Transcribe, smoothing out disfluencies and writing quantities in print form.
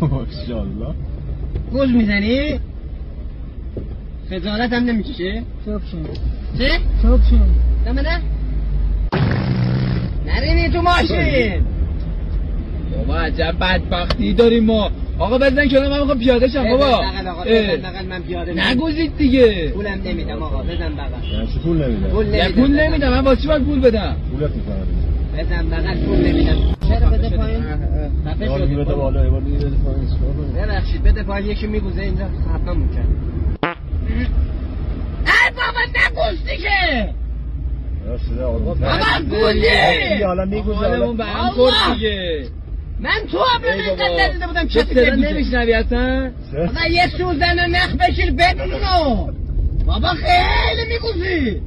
ماشاءالله. گل میزنی؟ خجالت هم نمیکشه؟ چوب شون چه؟ چوب شون نه نرینی تو ماشین. بابا عجب بدبختی داریم ما. آقا بزن کنار، من میخوام پیاده شم بابا. بزن بغل من پیاده نمیدم. نگوزید دیگه. پولم نمیدم آقا، بزن بغل. یعنی پول نمیدم؟ پول نمیدم. من واسه چی باید پول بدم؟ پولت میفهمم. بزن بغل، پول نمیدم. چرا بده پایین؟ خفه شد. بده بالا، یه بار دیگه بده پایین. ببخشید بده پایین، یکی میگوزه اینجا خفه میکنه. ای بابا نگوزدی که. بابا گوزی. حالا میگوزه. حالمون به هم خورد دیگه. من تو هم اینقدر ندیده بودم چه صدا نمیشنوی اصلا؟ بابا یه سوزن نخ بشیر بدون اونو. بابا خیلی میگوزی.